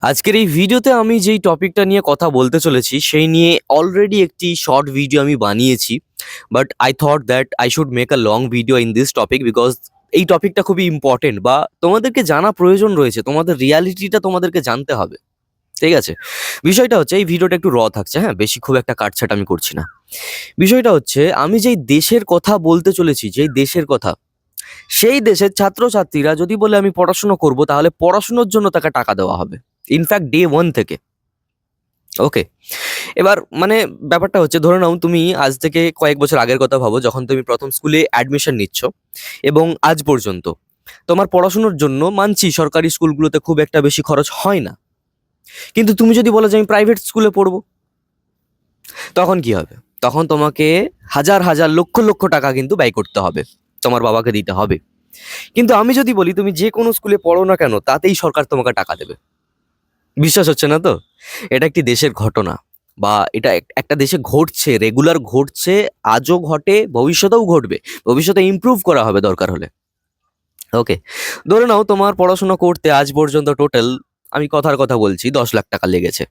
আজকের এই ভিডিওতে আমি যেই টপিকটা নিয়ে কথা বলতে চলেছি সেই নিয়ে অলরেডি একটি শর্ট ভিডিও আমি বানিয়েছি। But I thought that I should make a long video in this topic because এই টপিকটা খুবই ইম্পর্টেন্ট বা তোমাদেরকে জানা প্রয়োজন রয়েছে, তোমাদের রিয়ালিটিটা তোমাদেরকে জানতে হবে। ঠিক আছে, বিষয়টা হচ্ছে এই ভিডিওটা একটু থাকছে, হ্যাঁ, বেশি খুব একটা কাটছাট আমি করছি না। বিষয়টা হচ্ছে আমি যেই দেশের কথা বলতে চলেছি, যেই দেশের কথা, সেই দেশের ছাত্রছাত্রীরা যদি বলে আমি পড়াশুনো করব তাহলে পড়াশুনোর জন্য তাকে টাকা দেওয়া হবে, ইনফ্যাক্ট ডে 1 থেকে। ওকে, এবার মানে ব্যাপারটা হচ্ছে, ধরে নাও তুমি আজ থেকে কয়েক বছর আগের কথা ভাবো, যখন তুমি প্রথম স্কুলে অ্যাডমিশন নিচ্ছ এবং আজ পর্যন্ত তোমার পড়াশুনোর জন্য, মানছি সরকারি স্কুলগুলোতে খুব একটা বেশি খরচ হয় না, কিন্তু তুমি যদি বলো যে আমি প্রাইভেট স্কুলে পড়বো, তখন কি হবে? তখন তোমাকে হাজার হাজার লক্ষ লক্ষ টাকা কিন্তু ব্যয় করতে হবে, তোমার বাবাকে দিতে হবে। কিন্তু আমি যদি বলি তুমি যে কোনো স্কুলে পড়ো না কেন, তাতেই সরকার তোমাকে টাকা দেবে। বিশ্বাস হচ্ছে না তো? এটা একটি দেশের ঘটনা, বা এটা একটা দেশে ঘটছে, রেগুলার ঘটছে, আজও ঘটে, ভবিষ্যতেও ঘটবে, ভবিষ্যতে ইমপ্রুভ করা হবে দরকার হলে। ওকে, ধরে নাও তোমার পড়াশোনা করতে আজ পর্যন্ত টোটাল, আমি কথার কথা বলছি, 10 লাখ টাকা লেগেছে।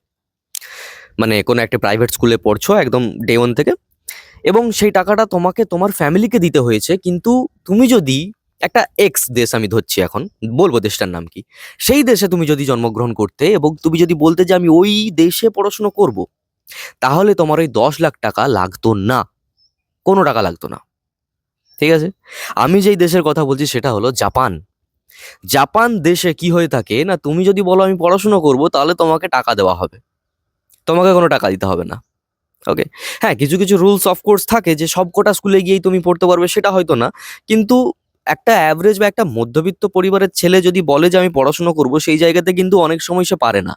মানে কোনো একটা প্রাইভেট স্কুলে পড়ছো একদম ডে 1 থেকে, এবং সেই টাকাটা তোমাকে তোমার ফ্যামিলিকে দিতে হয়েছে। কিন্তু তুমি যদি একটা এক্স দেশ, আমি ধরছি এখন, বলবো দেশটার নাম কি, সেই দেশে তুমি যদি জন্মগ্রহণ করতে এবং তুমি যদি বলতে যে আমি ওই দেশে পড়াশুনো করব, তাহলে তোমার ওই 10 লাখ টাকা লাগতো না, কোনো টাকা লাগতো না। ঠিক আছে, আমি যেই দেশের কথা বলছি সেটা হলো জাপান। জাপান দেশে কি হয়ে থাকে না, তুমি যদি বলো আমি পড়াশুনো করব তাহলে তোমাকে টাকা দেওয়া হবে, তোমাকে কোনো টাকা দিতে হবে না। ওকে, হ্যাঁ, কিছু কিছু রুলস অফকোর্স থাকে যে সব কটা স্কুলে গিয়েই তুমি পড়তে পারবে, সেটা হয়তো না। কিন্তু একটা অ্যাভারেজ বা একটা মধ্যবিত্ত পরিবারের ছেলে যদি বলে যে আমি পড়াশোনা করব, সেই জায়গাতে কিন্তু অনেক সময় সে পারে না।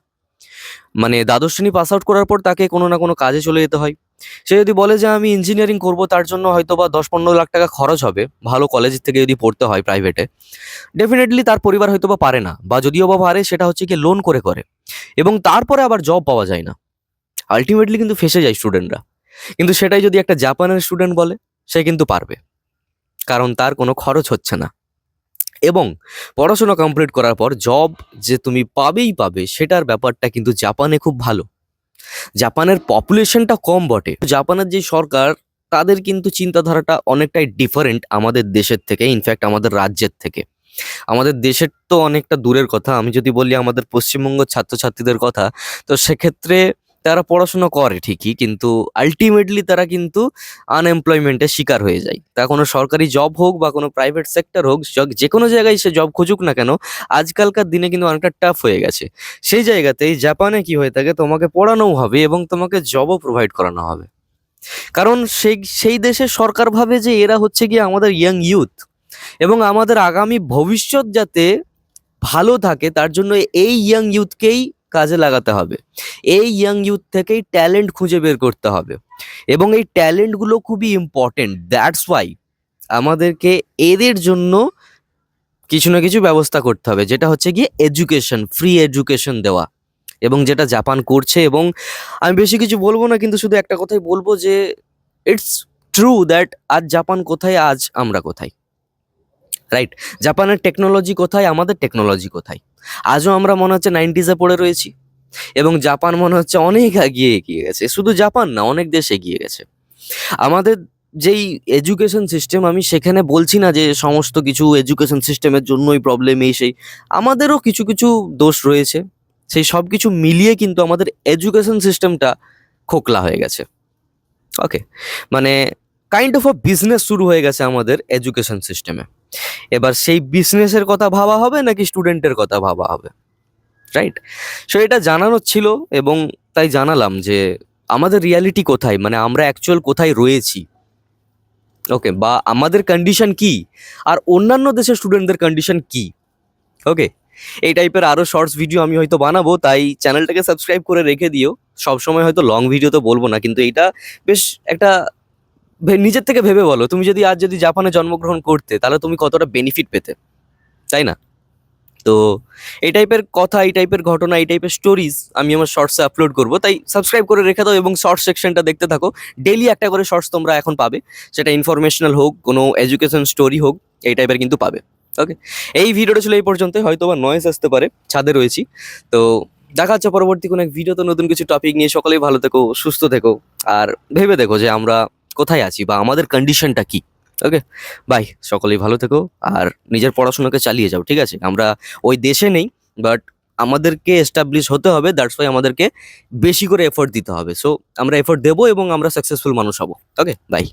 মানে দ্বাদশ শ্রেণী পাস আউট করার পর তাকে কোনো না কোনো কাজে চলে যেতে হয়। সে যদি বলে যে আমি ইঞ্জিনিয়ারিং করব, তার জন্য হয়তো বা 10-15 লাখ টাকা খরচ হবে, ভালো কলেজ থেকে যদি পড়তে হয় প্রাইভেটে। ডেফিনেটলি তার পরিবার হয়তো বা পারে না, বা যদিও বা পারে সেটা হচ্ছে কি লোন করে করে, এবং তারপরে আবার জব পাওয়া যায় না। আলটিমেটলি কিন্তু ফেঁসে যায় স্টুডেন্টরা। কিন্তু সেটাই যদি একটা জাপানের স্টুডেন্ট বলে, সে কিন্তু পারবে, কারণ তার কোনো খরচ হচ্ছে না। এবং পড়াশোনা কমপ্লিট করার পর জব যে তুমি পাবেই পাবে, সেটার ব্যাপারটা কিন্তু জাপানে খুব ভালো। জাপানের পপুলেশনটা কম বটে, জাপানের যে সরকার, তাদের কিন্তু চিন্তাধারাটা অনেকটাই ডিফারেন্ট আমাদের দেশের থেকে, ইনফ্যাক্ট আমাদের রাজ্যের থেকে। আমাদের দেশের তো অনেকটা দূরের কথা, আমি যদি বলি আমাদের পশ্চিমবঙ্গ ছাত্রছাত্রীদের কথা, তো সেক্ষেত্রে তারা পড়াশোনা করে ঠিকই, কিন্তু আলটিমেটলি তারা কিন্তু আনএমপ্লয়মেন্টের শিকার হয়ে যায়। তা কোনো সরকারি জব হোক বা কোনো প্রাইভেট সেক্টর হোক, যে কোনো জায়গায় সে জব খুঁজুক না কেন, আজকালকার দিনে কিন্তু অনেকটা টাফ হয়ে গেছে। সেই জায়গাতেই জাপানে কি হয়ে থাকে, তোমাকে পড়ানোও হবে এবং তোমাকে জবও প্রোভাইড করানো হবে। কারণ সেই সেই দেশের সরকার ভাবে যে এরা হচ্ছে গিয়ে আমাদের ইয়াং ইউথ, এবং আমাদের আগামী ভবিষ্যৎ যাতে ভালো থাকে তার জন্য এই ইয়াং ইউথকেই কাজে লাগাতে হবে। এই ইয়াং ইউথ থেকেই ট্যালেন্ট খুঁজে বের করতে হবে, এবং এই ট্যালেন্টগুলো খুবই ইম্পর্টেন্ট। দ্যাটস ওয়াই আমাদেরকে এদের জন্য কিছু না কিছু ব্যবস্থা করতে হবে, যেটা হচ্ছে গিয়ে এডুকেশন, ফ্রি এডুকেশন দেওয়া, এবং যেটা জাপান করছে। এবং আমি বেশি কিছু বলবো না, কিন্তু শুধু একটা কথাই বলবো যে ইটস ট্রু দ্যাট আজ জাপান কোথায়, আজ আমরা কোথায়। রাইট, জাপানের টেকনোলজি কোথায়, আমাদের টেকনোলজি কোথায়। আজও আমরা মনে হচ্ছে 90s-এ পড়ে রয়েছি, এবং জাপান মনে হচ্ছে অনেক এগিয়ে এগিয়ে গেছে। শুধু জাপান না, অনেক দেশ এগিয়ে গেছে। আমাদের যেই এডুকেশন সিস্টেম, আমি সেখানে বলছি না যে সমস্ত কিছু এডুকেশন সিস্টেমের জন্যই প্রবলেম, এই সেই, আমাদেরও কিছু কিছু দোষ রয়েছে। সেই সব কিছু মিলিয়ে কিন্তু আমাদের এডুকেশন সিস্টেমটা খোকলা হয়ে গেছে। ওকে, মানে কাইন্ড অফ আ বিজনেস শুরু হয়ে গেছে আমাদের এডুকেশন সিস্টেমে। এবার সেই বিজনেসের কথা ভাবা হবে নাকি স্টুডেন্টের কথা ভাবা হবে? রাইট, সো এটা জানানোর ছিল, এবং তাই জানালাম যে আমাদের রিয়ালিটি কোথায়, মানে আমরা অ্যাকচুয়াল কোথায় রয়েছি। ওকে, বা আমাদের কন্ডিশন কি, আর অন্যান্য দেশের স্টুডেন্টদের কন্ডিশন কি। ওকে, এই টাইপের আরও শর্টস ভিডিও আমি হয়তো বানাবো, তাই চ্যানেলটাকে সাবস্ক্রাইব করে রেখে দিও। সবসময় হয়তো লং ভিডিও তো বলবো না, কিন্তু এইটা বেশ একটা নিজের থেকে ভেবে বলো, তুমি যদি আজ যদি জাপানে জন্মগ্রহণ করতে, তাহলে তুমি কতটা বেনিফিট পেতে, তাই না? তো এই টাইপের কথা, এই টাইপের ঘটনা, এই টাইপের স্টোরিজ আমি আমার শর্টসে আপলোড করব, তাই সাবস্ক্রাইব করে রেখে দাও এবং শর্টস সেকশনটা দেখতে থাকো। ডেইলি একটা করে শর্টস তোমরা এখন পাবে, সেটা ইনফরমেশনাল হোক, কোনো এডুকেশন স্টোরি হোক, এই টাইপের কিন্তু পাবে। ওকে, এই ভিডিওটা ছিল এই পর্যন্তই, হয়তো বা নয়েজ আসতে পারে, ছাদে রয়েছি তো। দেখা হচ্ছে পরবর্তী কোনো এক ভিডিওতে নতুন কিছু টপিক নিয়ে। সকলেই ভালো থেকো, সুস্থ থেকো, আর ভেবে দেখো যে আমরা কোথায় আছি বা আমাদের কন্ডিশনটা কি। ওকে, বাই। সকলেই ভালো থেকো আর নিজের পড়াশোনাকে চালিয়ে যাও, ঠিক আছে? আমরা ওই দেশে নেই, বাট আমাদেরকে এস্টাবলিশ হতে হবে, দ্যাটস ওয়াই আমাদেরকে বেশি করে এফোর্ট দিতে হবে। সো আমরা এফোর্ট দেবো এবং আমরা সাকসেসফুল মানুষ হব। ওকে, বাই।